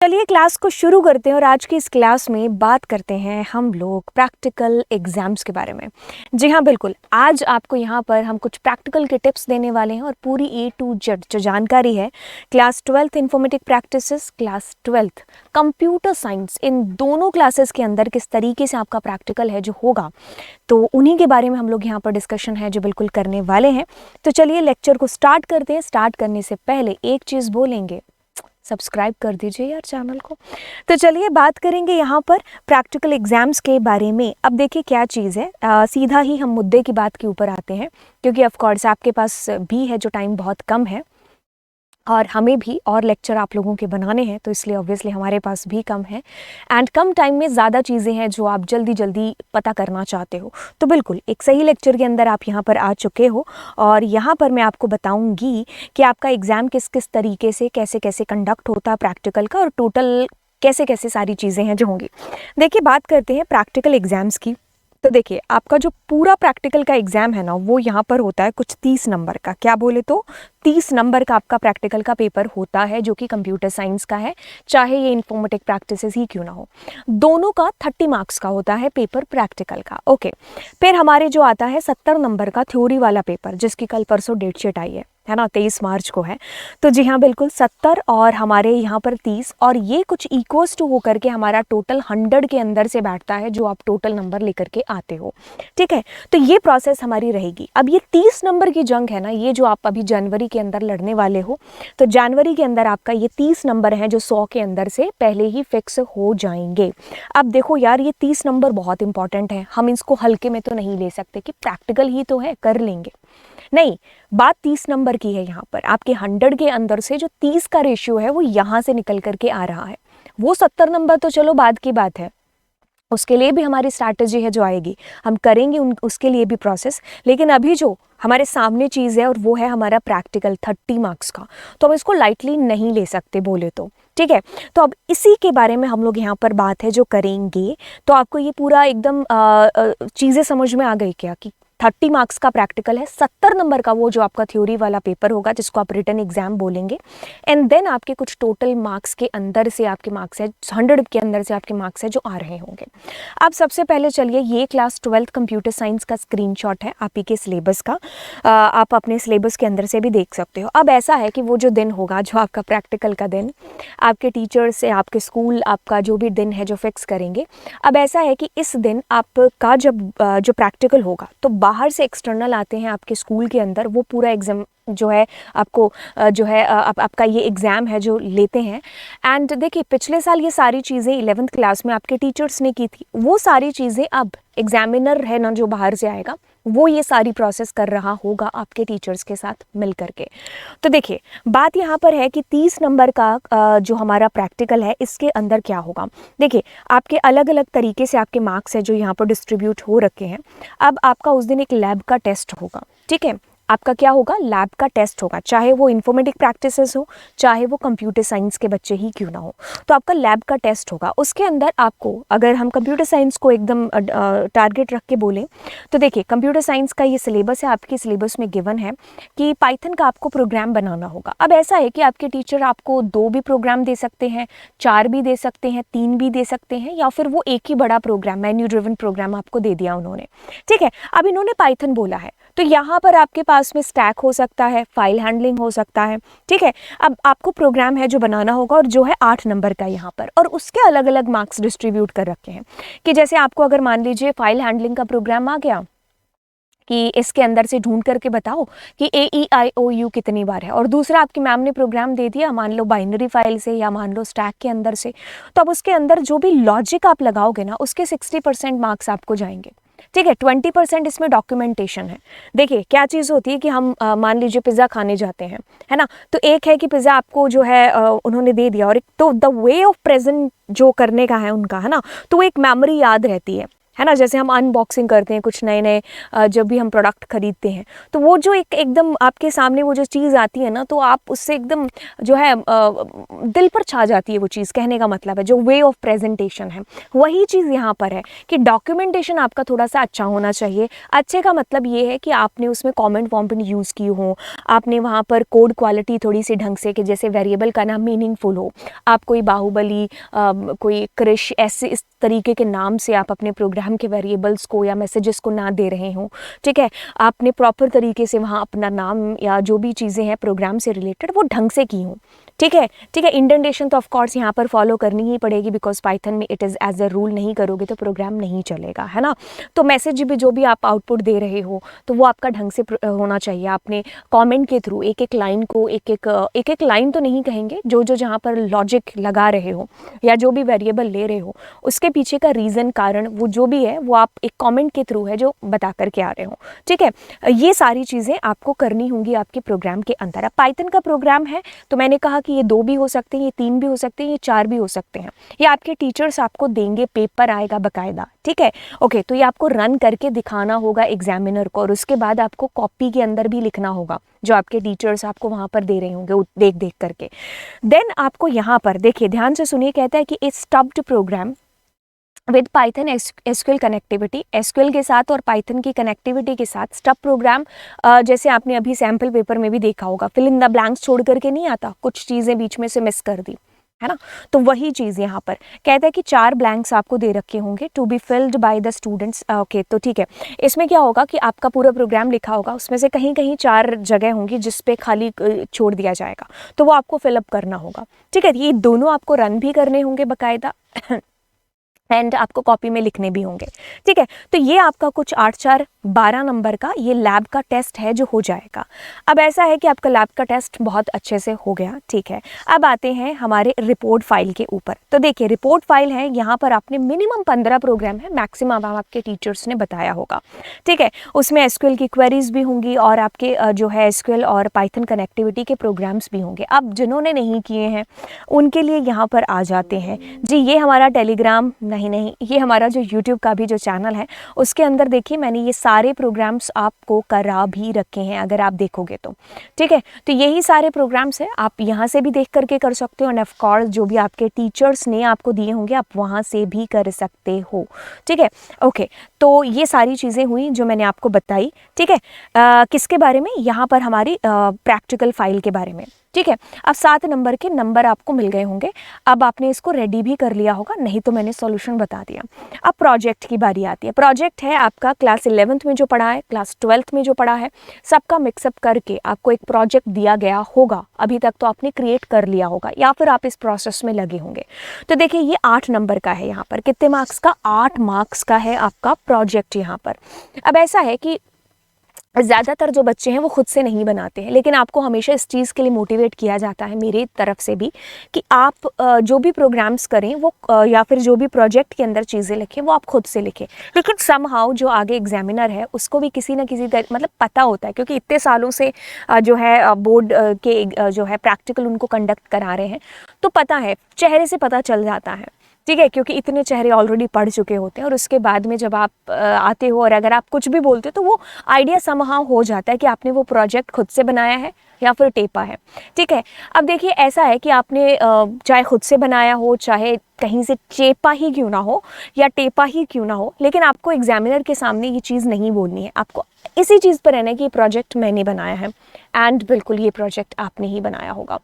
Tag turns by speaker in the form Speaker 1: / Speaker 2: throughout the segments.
Speaker 1: चलिए क्लास को शुरू करते हैं और आज की इस क्लास में बात करते हैं हम लोग प्रैक्टिकल एग्जाम्स के बारे में। जी हाँ, बिल्कुल। आज आपको यहाँ पर हम कुछ प्रैक्टिकल के टिप्स देने वाले हैं और पूरी A to Z जो जानकारी है class 12th informatic practices, class 12th computer science, इन दोनों क्लासेस के अंदर किस तरीके से आपका प्रैक्टिकल है जो होगा, तो उन्हीं के बारे में हम लोग यहाँ पर डिस्कशन है जो बिल्कुल करने वाले हैं। तो चलिए लेक्चर को स्टार्ट करते हैं। स्टार्ट करने से पहले एक चीज़ बोलेंगे, सब्सक्राइब कर दीजिए यार चैनल को। तो चलिए बात करेंगे यहाँ पर प्रैक्टिकल एग्जाम्स के बारे में। अब देखिए क्या चीज़ है, सीधा ही हम मुद्दे की बात के ऊपर आते हैं, क्योंकि ऑफ कोर्स आपके पास भी है जो टाइम बहुत कम है और हमें भी और लेक्चर आप लोगों के बनाने हैं, तो इसलिए ऑब्वियसली हमारे पास भी कम है एंड कम टाइम में ज़्यादा चीज़ें हैं जो आप जल्दी जल्दी पता करना चाहते हो। तो बिल्कुल एक सही लेक्चर के अंदर आप यहाँ पर आ चुके हो और यहाँ पर मैं आपको बताऊँगी कि आपका एग्ज़ाम किस किस तरीके से कैसे कैसे कंडक्ट होता है प्रैक्टिकल का, और टोटल कैसे कैसे सारी चीज़ें हैं जो होंगी। देखिए बात करते हैं प्रैक्टिकल एग्ज़ाम्स की। तो देखिए आपका जो पूरा प्रैक्टिकल का एग्ज़ाम है ना, वो यहाँ पर होता है कुछ 30 नंबर का। क्या बोले तो 30 नंबर का आपका प्रैक्टिकल का पेपर होता है जो कि कंप्यूटर साइंस का है, चाहे ये इन्फॉर्मेटिक प्रैक्टिसेस ही क्यों ना हो। दोनों का 30 मार्क्स का होता है पेपर प्रैक्टिकल का। ओके, फिर हमारे जो आता है 70 नंबर का थ्योरी वाला पेपर, जिसकी कल परसों डेट शीट आई है ना, 23 मार्च को है। तो जी हाँ बिल्कुल 70 और हमारे यहाँ पर 30, और ये कुछ इक्वल्स टू होकर के हमारा टोटल 100 के अंदर से बैठता है जो आप टोटल नंबर लेकर के आते हो। ठीक है, तो ये प्रोसेस हमारी रहेगी। अब ये 30 नंबर की जंग है ना, ये जो आप अभी जनवरी के अंदर लड़ने वाले हो, तो जनवरी के अंदर आपका ये 30 नंबर हैं जो 100 के अंदर से पहले ही फिक्स हो जाएंगे। अब देखो यार, ये 30 नंबर बहुत इंपॉर्टेंट है, हम इसको हल्के में तो नहीं ले सकते कि प्रैक्टिकल ही तो है कर लेंगे, नहीं। बात 30 नंबर की है। यहाँ पर आपके 100 के अंदर से जो 30 का रेशियो है वो यहाँ से निकल करके आ रहा है। वो 70 नंबर तो चलो बाद की बात है, उसके लिए भी हमारी स्ट्रैटेजी है जो आएगी, हम करेंगे उसके लिए भी प्रोसेस। लेकिन अभी जो हमारे सामने चीज़ है और वो है हमारा प्रैक्टिकल 30 मार्क्स का, तो हम इसको लाइटली नहीं ले सकते बोले तो। ठीक है, तो अब इसी के बारे में हम लोग यहाँ पर बात है जो करेंगे। तो आपको ये पूरा एकदम चीज़ें समझ में आ गई क्या कि 30 मार्क्स का प्रैक्टिकल है, 70 नंबर का वो जो आपका थ्योरी वाला पेपर होगा जिसको आप रिटन एग्जाम बोलेंगे, एंड देन आपके कुछ टोटल मार्क्स के अंदर से आपके मार्क्स है 100 के अंदर से आपके मार्क्स है जो आ रहे होंगे। अब सबसे पहले चलिए ये क्लास 12th कंप्यूटर साइंस का स्क्रीनशॉट है आप ही के सिलेबस का, आप अपने सिलेबस के अंदर से भी देख सकते हो। अब ऐसा है कि वो जो दिन होगा जो आपका प्रैक्टिकल का दिन, आपके टीचर्स से आपके स्कूल आपका जो भी दिन है जो फिक्स करेंगे। अब ऐसा है कि इस दिन आपका जब जो प्रैक्टिकल होगा तो बाहर से एक्सटर्नल आते हैं आपके स्कूल के अंदर, वो पूरा एग्जाम जो है आपको जो है आपका ये एग्ज़ाम है जो लेते हैं। एंड देखिए पिछले साल ये सारी चीज़ें 11th क्लास में आपके टीचर्स ने की थी, वो सारी चीज़ें अब एग्जामिनर है ना जो बाहर से आएगा वो ये सारी प्रोसेस कर रहा होगा आपके टीचर्स के साथ मिल करके। तो देखिए बात यहाँ पर है कि 30 नंबर का जो हमारा प्रैक्टिकल है इसके अंदर क्या होगा। देखिए आपके अलग अलग तरीके से आपके मार्क्स है जो यहाँ पर डिस्ट्रीब्यूट हो रखे हैं। अब आपका उस दिन एक लैब का टेस्ट होगा। ठीक है, आपका क्या होगा, लैब का टेस्ट होगा, चाहे वो इन्फॉर्मेटिक प्रैक्टिसेस हो चाहे वो कंप्यूटर साइंस के बच्चे ही क्यों ना हो, तो आपका लैब का टेस्ट होगा। उसके अंदर आपको, अगर हम कंप्यूटर साइंस को एकदम टारगेट रख के बोलें तो देखिए कंप्यूटर साइंस का ये सिलेबस है, आपके सिलेबस में गिवन है कि पाइथन का आपको प्रोग्राम बनाना होगा। अब ऐसा है कि आपके टीचर आपको 2 भी प्रोग्राम दे सकते हैं, 4 भी दे सकते हैं, 3 भी दे सकते हैं, या फिर वो एक ही बड़ा प्रोग्राम मेन्यू ड्रिवन प्रोग्राम आपको दे दिया उन्होंने। ठीक है, अब इन्होंने पाइथन बोला है तो यहाँ पर आपके पास में स्टैक हो सकता है, फाइल हैंडलिंग हो सकता है। ठीक है, अब आपको प्रोग्राम है जो बनाना होगा और जो है 8 नंबर का यहाँ पर, और उसके अलग अलग मार्क्स डिस्ट्रीब्यूट कर रखे हैं कि जैसे आपको अगर मान लीजिए फाइल हैंडलिंग का प्रोग्राम आ गया कि इसके अंदर से ढूंढ करके बताओ कि AEIOU कितनी बार है, और दूसरा आपकी मैम ने प्रोग्राम दे दिया मान लो बाइनरी फाइल से या मान लो स्टैक के अंदर से, तो अब उसके अंदर जो भी लॉजिक आप लगाओगे ना उसके 60% मार्क्स आपको जाएंगे। ठीक है, 20% इसमें डॉक्यूमेंटेशन है। देखिए क्या चीज़ होती है कि हम मान लीजिए पिज़्ज़ा खाने जाते हैं, है ना, तो एक है कि पिज़्ज़ा आपको जो है उन्होंने दे दिया, और एक तो द वे ऑफ प्रेजेंट जो करने का है उनका, है ना, तो एक मेमोरी याद रहती है है ना, जैसे हम अनबॉक्सिंग करते हैं कुछ नए नए जब भी हम प्रोडक्ट खरीदते हैं, तो वो जो एकदम आपके सामने वो जो चीज़ आती है ना, तो आप उससे एकदम जो है दिल पर छा जाती है वो चीज़। कहने का मतलब है जो वे ऑफ प्रेजेंटेशन है, वही चीज़ यहाँ पर है कि डॉक्यूमेंटेशन आपका थोड़ा सा अच्छा होना चाहिए। अच्छे का मतलब ये है कि आपने उसमें कॉमेंट वॉमेंट यूज़ की हो, आपने वहाँ पर कोड क्वालिटी थोड़ी सी ढंग से, कि जैसे वेरिएबल का नाम मीनिंगफुल हो, आप कोई बाहुबली कोई क्रिश ऐसे इस तरीके के नाम से आप अपने प्रोग्राम के वेरिएबल्स को या मैसेजेस को ना दे रहे हो, ठीक है। आपने प्रॉपर तरीके से वहाँ अपना नाम या जो भी चीज़ें हैं प्रोग्राम से रिलेटेड वो ढंग से की हो, ठीक है, ठीक है। इंडेंटेशन तो ऑफ कोर्स यहाँ पर फॉलो करनी ही पड़ेगी, बिकॉज पाइथन में it is as a rule, नहीं करोगे तो प्रोग्राम नहीं चलेगा, है ना। तो मैसेज भी जो भी आप आउटपुट दे रहे हो तो वो आपका ढंग से होना चाहिए। आपने कमेंट के थ्रू एक एक लाइन को एक एक लाइन तो नहीं कहेंगे, जो जो जहाँ पर लॉजिक लगा रहे हो या जो भी वेरिएबल ले रहे हो उसके पीछे का रीज़न, कारण वो जो भी है वो आप एक कमेंट के थ्रू है जो बता करके आ रहे हो, ठीक है। ये सारी चीज़ें आपको करनी होंगी आपके प्रोग्राम के अंदर। अब पाइथन का प्रोग्राम है तो मैंने कहा कि ये 2 भी हो सकते हैं, ये 3 भी हो सकते हैं, ये 4 भी हो सकते हैं। ये आपके टीचर्स आपको देंगे, पेपर आएगा बाकायदा, ठीक है। ओके, तो ये आपको रन करके दिखाना होगा एग्जामिनर को, और उसके बाद आपको कॉपी के अंदर भी लिखना होगा जो आपके टीचर्स आपको वहाँ पर दे रहे होंगे देख देख करके। देन आपको यहाँ पर देखिए, ध्यान से सुनिए, कहता है कि a stubbed program with Python SQL connectivity, SQL के साथ और पाइथन की कनेक्टिविटी के साथ स्टब प्रोग्राम, जैसे आपने अभी सैम्पल पेपर में भी देखा होगा, फिल इन द ब्लैंक्स छोड़ करके नहीं आता, कुछ चीज़ें बीच में से मिस कर दी, है ना। तो वही चीज़ यहाँ पर कहता है कि 4 ब्लैंक्स आपको दे रखे होंगे to be filled by the students. Okay, तो ठीक है, इसमें क्या होगा कि आपका पूरा प्रोग्राम लिखा होगा, उसमें से कहीं कहीं 4 जगह होंगी जिस पे खाली छोड़ दिया जाएगा, तो वो आपको फिलअप करना होगा, ठीक है। ये दोनों आपको रन भी करने होंगे बाकायदा एंड आपको कॉपी में लिखने भी होंगे, ठीक है। तो ये आपका कुछ 8-4-12 नंबर का ये लैब का टेस्ट है जो हो जाएगा। अब ऐसा है कि आपका लैब का टेस्ट बहुत अच्छे से हो गया, ठीक है। अब आते हैं हमारे रिपोर्ट फाइल के ऊपर। तो देखिए, रिपोर्ट फाइल है, यहाँ पर आपने मिनिमम 15 प्रोग्राम है, मैक्सिमम आपके टीचर्स ने बताया होगा, ठीक है। उसमें एसक्यूएल की क्वेरीज भी होंगी और आपके जो है एसक्यूएल और पाइथन कनेक्टिविटी के प्रोग्राम्स भी होंगे। अब जिन्होंने नहीं किए हैं उनके लिए यहाँ पर आ जाते हैं जी। ये हमारा टेलीग्राम नहीं, ये हमारा जो यूट्यूब का भी जो चैनल है उसके अंदर देखिए मैंने ये सारे प्रोग्राम्स आपको करा भी रखे हैं, अगर आप देखोगे तो, ठीक है। तो यही सारे प्रोग्राम्स हैं, आप यहाँ से भी देख करके कर सकते हो, एंड ऑफ कोर्स जो भी आपके टीचर्स ने आपको दिए होंगे आप वहाँ से भी कर सकते हो, ठीक है। ओके, तो ये सारी चीज़ें हुई जो मैंने आपको बताई, ठीक है। किसके बारे में, यहाँ पर हमारी प्रैक्टिकल फाइल के बारे में, ठीक है। अब 7 नंबर के नंबर आपको मिल गए होंगे, अब आपने इसको रेडी भी कर लिया होगा, नहीं तो मैंने सॉल्यूशन बता दिया। अब प्रोजेक्ट की बारी आती है। प्रोजेक्ट है आपका क्लास 11th में जो पढ़ा है, क्लास 12th में जो पढ़ा है, सबका मिक्सअप करके आपको एक प्रोजेक्ट दिया गया होगा। अभी तक तो आपने क्रिएट कर लिया होगा या फिर आप इस प्रोसेस में लगे होंगे। तो देखिए, ये 8 नंबर का है, यहाँ पर कितने मार्क्स का, 8 मार्क्स का है आपका प्रोजेक्ट यहाँ पर। अब ऐसा है कि ज़्यादातर जो बच्चे हैं वो खुद से नहीं बनाते हैं, लेकिन आपको हमेशा इस चीज़ के लिए मोटिवेट किया जाता है मेरी तरफ से भी कि आप जो भी प्रोग्राम्स करें वो या फिर जो भी प्रोजेक्ट के अंदर चीज़ें लिखें वो आप खुद से लिखें। लेकिन समहाउ जो आगे एग्जामिनर है उसको भी किसी ना किसी मतलब पता होता है, क्योंकि इतने सालों से जो है बोर्ड के जो है प्रैक्टिकल उनको कंडक्ट करा रहे हैं, तो पता है, चेहरे से पता चल जाता है, ठीक है। क्योंकि इतने चेहरे ऑलरेडी पढ़ चुके होते हैं और उसके बाद में जब आप आते हो और अगर आप कुछ भी बोलते हो तो वो आइडिया समहाउ हो जाता है कि आपने वो प्रोजेक्ट खुद से बनाया है या फिर टेपा है, ठीक है। अब देखिए, ऐसा है कि आपने चाहे खुद से बनाया हो, चाहे कहीं से चेपा ही क्यों ना हो या टेपा ही क्यों ना हो, लेकिन आपको एग्जामिनर के सामने ये चीज़ नहीं बोलनी है। आपको इसी चीज़ पर रहना है कि ये प्रोजेक्ट मैंने बनाया है, एंड बिल्कुल ये प्रोजेक्ट आपने ही बनाया होगा।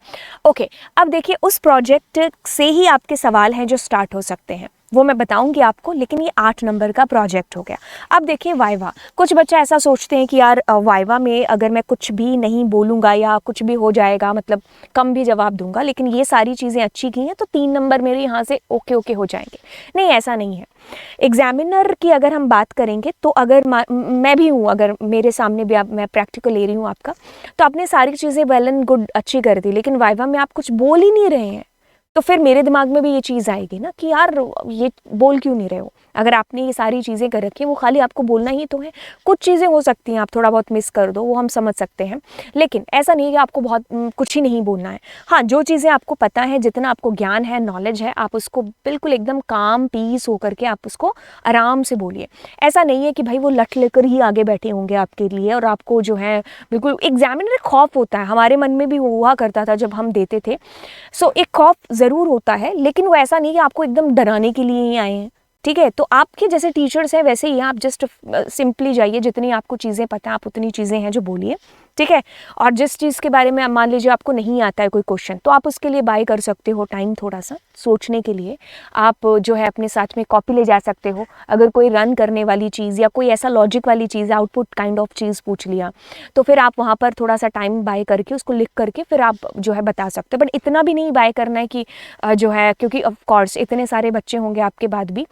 Speaker 1: ओके, अब देखिए, उस प्रोजेक्ट से ही आपके सवाल हैं जो स्टार्ट हो सकते हैं, वो मैं बताऊंगी आपको, लेकिन ये 8 नंबर का प्रोजेक्ट हो गया। अब देखिए, वाइवा, कुछ बच्चे ऐसा सोचते हैं कि यार वाइवा में अगर मैं कुछ भी नहीं बोलूँगा या कुछ भी हो जाएगा, मतलब कम भी जवाब दूंगा, लेकिन ये सारी चीज़ें अच्छी की हैं तो 3 नंबर मेरे यहाँ से ओके हो जाएंगे। नहीं, ऐसा नहीं है। एग्जामिनर की अगर हम बात करेंगे तो अगर मैं भी हूँ, अगर मेरे सामने भी मैं प्रैक्टिकल ले रही हूँ आपका, तो आपने सारी चीज़ें वेल एंड गुड अच्छी कर दी, लेकिन वाइवा में आप कुछ बोल ही नहीं रहे हैं, तो फिर मेरे दिमाग में भी ये चीज़ आएगी ना कि यार ये बोल क्यों नहीं रहे हो। अगर आपने ये सारी चीज़ें कर रखी हैं, वो खाली आपको बोलना ही तो है। कुछ चीज़ें हो सकती हैं आप थोड़ा बहुत मिस कर दो, वो हम समझ सकते हैं, लेकिन ऐसा नहीं है कि आपको बहुत कुछ ही नहीं बोलना है। हाँ, जो चीज़ें आपको पता है, जितना आपको ज्ञान है, नॉलेज है, आप उसको बिल्कुल एकदम काम पीस होकर के आप उसको आराम से बोलिए। ऐसा नहीं है कि भाई वो लट लेकर ही आगे बैठे होंगे आपके लिए और आपको जो है बिल्कुल एग्जामिनर खौफ होता है, हमारे मन में भी हुआ करता था जब हम देते थे। सो एक खौफ ज़रूर होता है, लेकिन वो ऐसा नहीं कि आपको एकदम डराने के लिए ही आए हैं। ठीक है, तो आपके जैसे टीचर्स हैं वैसे ही आप जस्ट सिंपली जाइए, जितनी आपको चीज़ें पता है आप उतनी चीज़ें हैं जो बोलिए। ठीक है, और जिस चीज़ के बारे में मान लीजिए आपको नहीं आता है कोई क्वेश्चन, तो आप उसके लिए बाय कर सकते हो टाइम थोड़ा सा सोचने के लिए। आप जो है अपने साथ में कॉपी ले जा सकते हो। अगर कोई रन करने वाली चीज़ या कोई ऐसा लॉजिक वाली चीज़, आउटपुट काइंड ऑफ चीज़ पूछ लिया, तो फिर आप वहाँ पर थोड़ा सा टाइम बाय करके उसको लिख करके फिर आप जो है बता सकते हो। बट इतना भी नहीं बाय करना है कि जो है, क्योंकि ऑफ कोर्स इतने सारे बच्चे होंगे आपके बाद भी।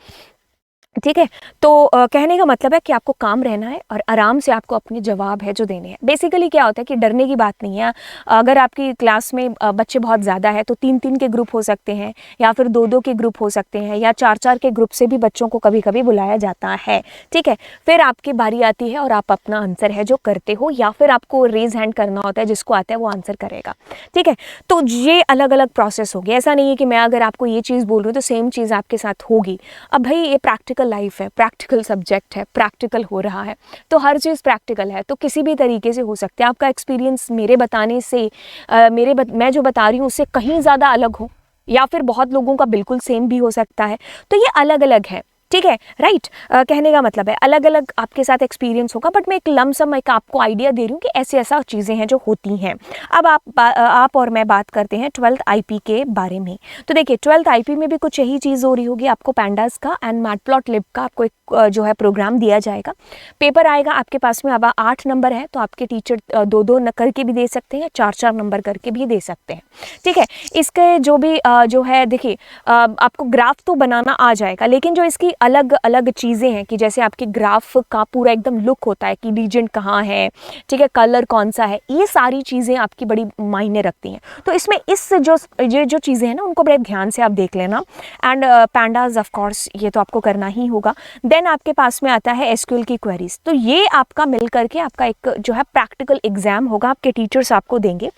Speaker 1: ठीक है, तो कहने का मतलब है कि आपको काम रहना है और आराम से आपको अपने जवाब है जो देने हैं। बेसिकली क्या होता है कि डरने की बात नहीं है। अगर आपकी क्लास में बच्चे बहुत ज़्यादा है तो 3-3 के ग्रुप हो सकते हैं, या फिर 2-2 के ग्रुप हो सकते हैं, या 4-4 के ग्रुप से भी बच्चों को कभी कभी बुलाया जाता है। ठीक है, फिर आपकी बारी आती है और आप अपना आंसर है जो करते हो, या फिर आपको रेज हैंड करना होता है, जिसको आता है वो आंसर करेगा। ठीक है, तो ये अलग अलग प्रोसेस होगी। ऐसा नहीं है कि मैं अगर आपको ये चीज़ बोल रही हूँ तो सेम चीज़ आपके साथ होगी। अब भाई ये प्रैक्टिकल लाइफ है, प्रैक्टिकल सब्जेक्ट है, प्रैक्टिकल हो रहा है, तो हर चीज़ प्रैक्टिकल है, तो किसी भी तरीके से हो सकता है। आपका एक्सपीरियंस मेरे बताने से मैं जो बता रही हूँ उससे कहीं ज़्यादा अलग हो, या फिर बहुत लोगों का बिल्कुल सेम भी हो सकता है। तो ये अलग अलग है। ठीक है, राइट। कहने का मतलब है अलग अलग आपके साथ एक्सपीरियंस होगा, बट मैं एक लमसम एक आपको आइडिया दे रही हूँ कि ऐसी ऐसा चीज़ें हैं जो होती हैं। अब आप और मैं बात करते हैं 12th आईपी के बारे में। तो देखिए 12th आईपी में भी कुछ यही चीज़ हो रही होगी। आपको पैंडास का एंड मैटप्लॉटलिब का आपको एक जो है प्रोग्राम दिया जाएगा। पेपर आएगा आपके पास में। अब 8 नंबर है तो आपके टीचर 2-2 करके भी दे सकते हैं, 4-4 नंबर करके भी दे सकते हैं। ठीक है, इसके जो भी जो है देखिए आपको ग्राफ तो बनाना आ जाएगा, लेकिन जो इसकी अलग अलग चीज़ें हैं कि जैसे आपके ग्राफ का पूरा एकदम लुक होता है कि रीजन कहाँ है, ठीक है, कलर कौन सा है, ये सारी चीज़ें आपकी बड़ी मायने रखती हैं। तो इसमें ये जो चीज़ें हैं ना उनको बड़े ध्यान से आप देख लेना। एंड पैंडास ऑफ कोर्स ये तो आपको करना ही होगा। देन आपके पास में आता है एसक्यूएल की क्वेरीज। तो ये आपका मिल करके आपका एक जो है प्रैक्टिकल एग्जाम होगा, आपके टीचर्स आपको देंगे,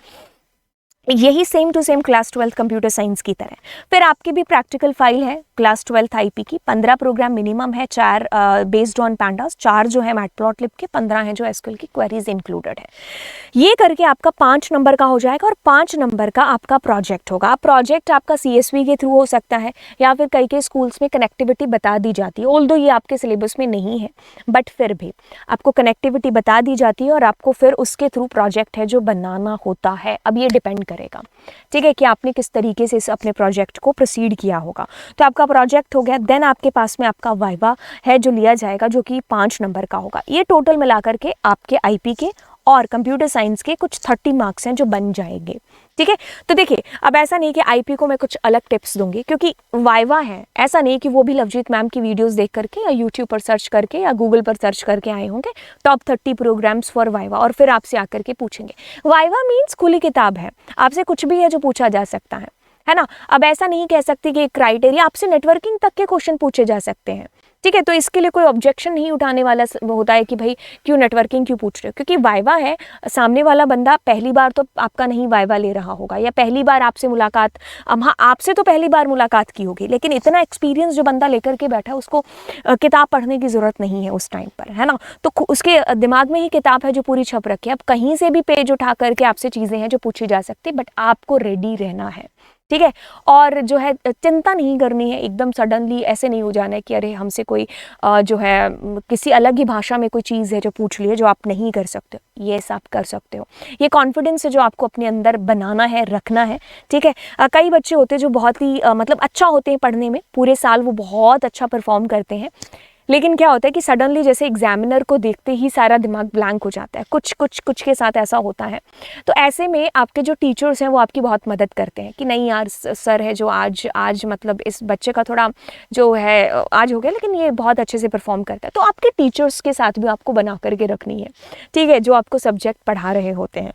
Speaker 1: यही same to same class 12 computer science की तरह। फिर आपकी भी प्रैक्टिकल फाइल है क्लास 12 आईपी की। 15 प्रोग्राम मिनिमम है, 4 बेस्ड ऑन पैंडास, 4 जो है मैटप्लॉटलिब के, 15 है जो एसक्यूएल की क्वेरीज इंक्लूडेड है। ये करके आपका 5 नंबर का हो जाएगा और 5 नंबर का आपका प्रोजेक्ट होगा। प्रोजेक्ट आपका सीएसवी के थ्रू हो सकता है, या फिर कई स्कूल्स में कनेक्टिविटी बता दी जाती है। ऑल्दो ये आपके सिलेबस में नहीं है, बट फिर भी आपको कनेक्टिविटी बता दी जाती है और आपको फिर उसके थ्रू प्रोजेक्ट है जो बनाना होता है। अब ये डिपेंड करेगा, ठीक है, कि आपने किस तरीके से इस अपने प्रोजेक्ट को प्रोसीड किया होगा। तो आपका प्रोजेक्ट हो गया। देन आपके पास में आपका वाइवा है जो लिया जाएगा, जो कि 5 नंबर का होगा। ये टोटल मिलाकर के आपके आईपी के और कंप्यूटर साइंस के कुछ 30 मार्क्स हैं जो बन जाएंगे। ठीक है, तो देखिए अब ऐसा नहीं कि आईपी को मैं कुछ अलग टिप्स दूंगी, क्योंकि वाइवा है, ऐसा नहीं कि वो भी लवजीत मैम की वीडियोस देख करके या यूट्यूब पर सर्च करके या गूगल पर सर्च करके आए होंगे टॉप 30 प्रोग्राम्स फॉर वाइवा, और फिर आपसे आकर के पूछेंगे। वाइवा मीन्स खुली किताब है, आपसे कुछ भी है जो पूछा जा सकता है ना। अब ऐसा नहीं कह सकती कि क्राइटेरिया, आपसे नेटवर्किंग तक के क्वेश्चन पूछे जा सकते हैं। ठीक है, तो इसके लिए कोई ऑब्जेक्शन नहीं उठाने वाला होता है कि भाई क्यों नेटवर्किंग क्यों पूछ रहे हो, क्योंकि वाइवा है। सामने वाला बंदा पहली बार तो आपका नहीं वाइवा ले रहा होगा, या पहली बार आपसे मुलाकात, हाँ आपसे तो पहली बार मुलाकात की होगी, लेकिन इतना एक्सपीरियंस जो बंदा लेकर के बैठा है उसको किताब पढ़ने की ज़रूरत नहीं है उस टाइम पर, है ना। तो उसके दिमाग में ही किताब है जो पूरी छप रखी है। अब कहीं से भी पेज उठा करके आपसे चीज़ें हैं जो पूछी जा सकती, बट आपको रेडी रहना है। ठीक है, और जो है चिंता नहीं करनी है, एकदम सडनली ऐसे नहीं हो जाना है कि अरे हमसे कोई जो है किसी अलग ही भाषा में कोई चीज़ है जो पूछ ली है जो आप नहीं कर सकते हो। ये सब कर सकते हो। ये कॉन्फिडेंस है जो आपको अपने अंदर बनाना है, रखना है। ठीक है, कई बच्चे होते हैं जो बहुत ही मतलब अच्छा होते हैं पढ़ने में, पूरे साल वो बहुत अच्छा परफॉर्म करते हैं, लेकिन क्या होता है कि सडनली जैसे एग्जामिनर को देखते ही सारा दिमाग ब्लैंक हो जाता है। कुछ के साथ ऐसा होता है। तो ऐसे में आपके जो टीचर्स हैं वो आपकी बहुत मदद करते हैं कि नहीं यार सर है जो आज मतलब इस बच्चे का थोड़ा जो है आज हो गया, लेकिन ये बहुत अच्छे से परफॉर्म करता है। तो आपके टीचर्स के साथ भी आपको बना करके रखनी है, ठीक है, जो आपको सब्जेक्ट पढ़ा रहे होते हैं।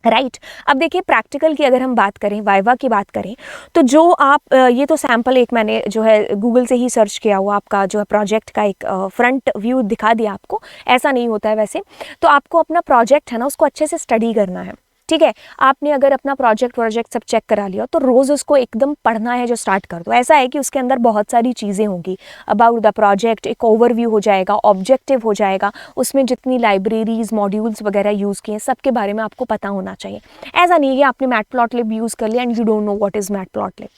Speaker 1: राइट अब देखिए प्रैक्टिकल की अगर हम बात करें, वाइवा की बात करें, तो जो आप ये तो सैम्पल एक मैंने जो है गूगल से ही सर्च किया हुआ आपका जो है प्रोजेक्ट का एक फ्रंट व्यू दिखा दिया आपको, ऐसा नहीं होता है वैसे। तो आपको अपना प्रोजेक्ट है ना उसको अच्छे से स्टडी करना है, ठीक है। आपने अगर अपना प्रोजेक्ट सब चेक करा लिया तो रोज़ उसको एकदम पढ़ना है जो स्टार्ट कर दो। ऐसा है कि उसके अंदर बहुत सारी चीज़ें होंगी अबाउट द प्रोजेक्ट, एक ओवरव्यू हो जाएगा, ऑब्जेक्टिव हो जाएगा, उसमें जितनी लाइब्रेरीज मॉड्यूल्स वगैरह यूज़ किए सबके बारे में आपको पता होना चाहिए। ऐसा नहीं है कि आपने मैटप्लॉटलिब यूज़ कर लिया and you don't know what is matplotlib,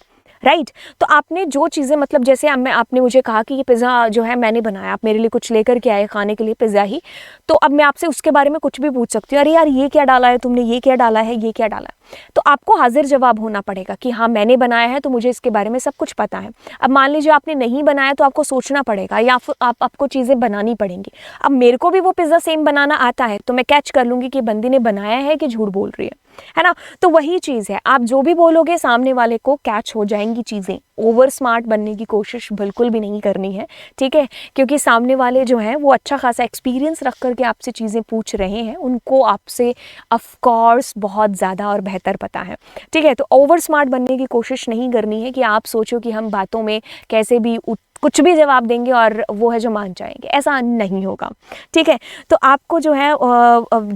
Speaker 1: right. तो आपने जो चीज़ें मतलब जैसे अब आपने मुझे कहा कि ये पिज़्ज़ा जो है मैंने बनाया, आप मेरे लिए कुछ लेकर के आए खाने के लिए पिज़्ज़ा ही, तो अब मैं आपसे उसके बारे में कुछ भी पूछ सकती हूँ, अरे यार ये क्या डाला है तुमने, ये क्या डाला है, ये क्या डाला है। तो आपको हाजिर जवाब होना पड़ेगा कि हाँ मैंने बनाया है तो मुझे इसके बारे में सब कुछ पता है। अब मान लीजिए आपने नहीं बनाया तो आपको सोचना पड़ेगा या फिर आपको चीज़ें बनानी पड़ेंगी। अब मेरे को भी वो पिज़्ज़ा सेम बनाना आता है तो मैं कैच कर लूँगी कि बंदी ने बनाया है कि झूठ बोल रही है ना। तो वही चीज़ है, आप जो भी बोलोगे सामने वाले को कैच हो जाएंगी चीज़ें। ओवर स्मार्ट बनने की कोशिश बिल्कुल भी नहीं करनी है, ठीक है, क्योंकि सामने वाले जो हैं वो अच्छा खासा एक्सपीरियंस रख करके आपसे चीज़ें पूछ रहे हैं, उनको आपसे ऑफ कोर्स बहुत ज़्यादा और बेहतर पता है, ठीक है। तो ओवर स्मार्ट बनने की कोशिश नहीं करनी है कि आप सोचो कि हम बातों में कैसे भी कुछ भी जवाब देंगे और वो है जो मान जाएंगे, ऐसा नहीं होगा, ठीक है। तो आपको जो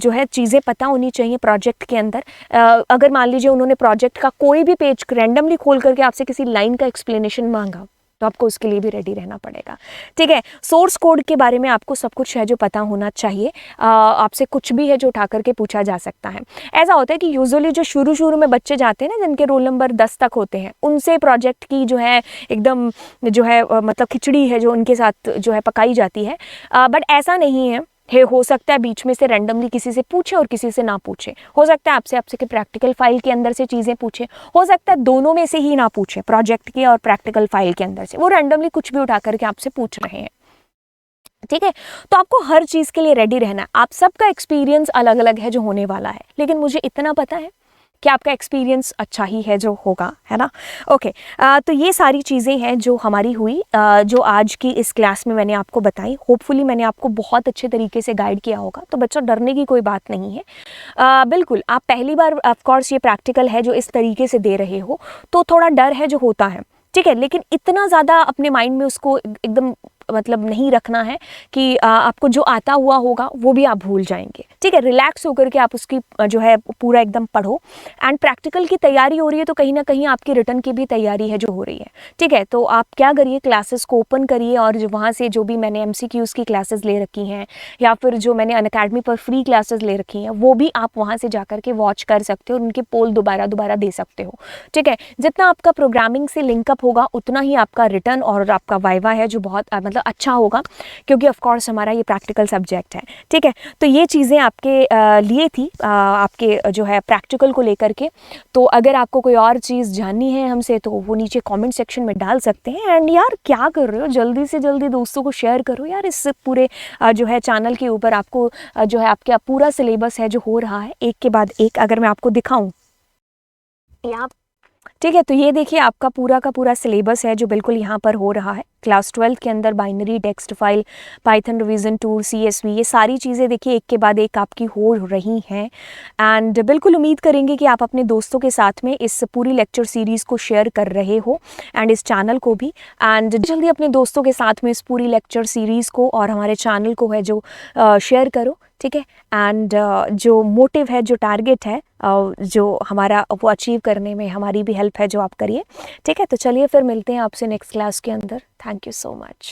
Speaker 1: है चीज़ें पता होनी चाहिए प्रोजेक्ट के अंदर। अगर मान लीजिए उन्होंने प्रोजेक्ट का कोई भी पेज रैंडमली खोल करके आपसे किसी लाइन का एक्सप्लेनेशन मांगा तो आपको उसके लिए भी रेडी रहना पड़ेगा, ठीक है। सोर्स कोड के बारे में आपको सब कुछ है जो पता होना चाहिए। आपसे कुछ भी है जो उठा करके पूछा जा सकता है। ऐसा होता है कि यूजुअली जो शुरू में बच्चे जाते हैं ना जिनके रोल नंबर 10 तक होते हैं, उनसे प्रोजेक्ट की जो है एकदम जो है मतलब खिचड़ी है जो उनके साथ जो है पकाई जाती है। बट ऐसा नहीं है, हो सकता है बीच में से रैंडमली किसी से पूछे और किसी से ना पूछे, हो सकता है आपसे के प्रैक्टिकल फाइल के अंदर से चीज़ें पूछे, हो सकता है दोनों में से ही ना पूछे, प्रोजेक्ट के और प्रैक्टिकल फाइल के अंदर से वो रैंडमली कुछ भी उठा करके आपसे पूछ रहे हैं, ठीक है। तो आपको हर चीज़ के लिए रेडी रहना है। आप सबका एक्सपीरियंस अलग अलग है जो होने वाला है, लेकिन मुझे इतना पता है कि आपका एक्सपीरियंस अच्छा ही है जो होगा, है ना। ओके, तो ये सारी चीज़ें हैं जो हमारी हुई, जो आज की इस क्लास में मैंने आपको बताई। होपफुली मैंने आपको बहुत अच्छे तरीके से गाइड किया होगा। तो बच्चों डरने की कोई बात नहीं है। बिल्कुल आप पहली बार ऑफ कोर्स ये प्रैक्टिकल है जो इस तरीके से दे रहे हो तो थोड़ा डर है जो होता है, ठीक है, लेकिन इतना ज़्यादा अपने माइंड में उसको एकदम मतलब नहीं रखना है कि आपको जो आता हुआ होगा वो भी आप भूल जाएंगे, ठीक है। रिलैक्स होकर के आप उसकी जो है पूरा एकदम पढ़ो। एंड प्रैक्टिकल की तैयारी हो रही है तो कहीं ना कहीं आपकी रिटर्न की भी तैयारी है जो हो रही है, ठीक है। तो आप क्या करिए, क्लासेस को ओपन करिए और जो वहाँ से जो भी मैंने MCQs की क्लासेस ले रखी हैं या फिर जो मैंने अनअकैडमी पर फ्री क्लासेस ले रखी हैं वो भी आप वहाँ से जा करके वॉच कर सकते हो और उनके पोल दोबारा दे सकते हो, ठीक है। जितना आपका प्रोग्रामिंग से लिंकअप होगा उतना ही आपका रिटर्न और आपका वाइवा है जो बहुत मतलब अच्छा होगा, क्योंकि ऑफ कोर्स हमारा ये प्रैक्टिकल सब्जेक्ट है, ठीक है। तो ये चीज़ें आपके लिए थी, आपके जो है प्रैक्टिकल को लेकर के। तो अगर आपको कोई और चीज़ जाननी है हमसे तो वो नीचे कमेंट सेक्शन में डाल सकते हैं। एंड यार क्या कर रहे हो, जल्दी से जल्दी दोस्तों को शेयर करो यार इस पूरे जो है चैनल के ऊपर। आपको जो है आपका पूरा सिलेबस है जो हो रहा है एक के बाद एक, अगर मैं आपको दिखाऊं यहाँ, ठीक है। तो ये देखिए आपका पूरा का पूरा सिलेबस है जो बिल्कुल यहाँ पर हो रहा है। क्लास 12 के अंदर binary, text file, Python revision tool, CSV, ये सारी चीज़ें देखिए एक के बाद एक आपकी हो रही हैं। एंड बिल्कुल उम्मीद करेंगे कि आप अपने दोस्तों के साथ में इस पूरी लेक्चर सीरीज़ को शेयर कर रहे हो एंड इस चैनल को भी। एंड जल्दी अपने दोस्तों के साथ में इस पूरी लेक्चर सीरीज़ को और हमारे चैनल को है जो शेयर करो, ठीक है। एंड जो मोटिव है, जो टारगेट है जो हमारा वो अचीव करने में हमारी भी हेल्प है जो आप करिए, ठीक है। तो चलिए फिर मिलते हैं आपसे नेक्स्ट क्लास के अंदर। Thank you so much.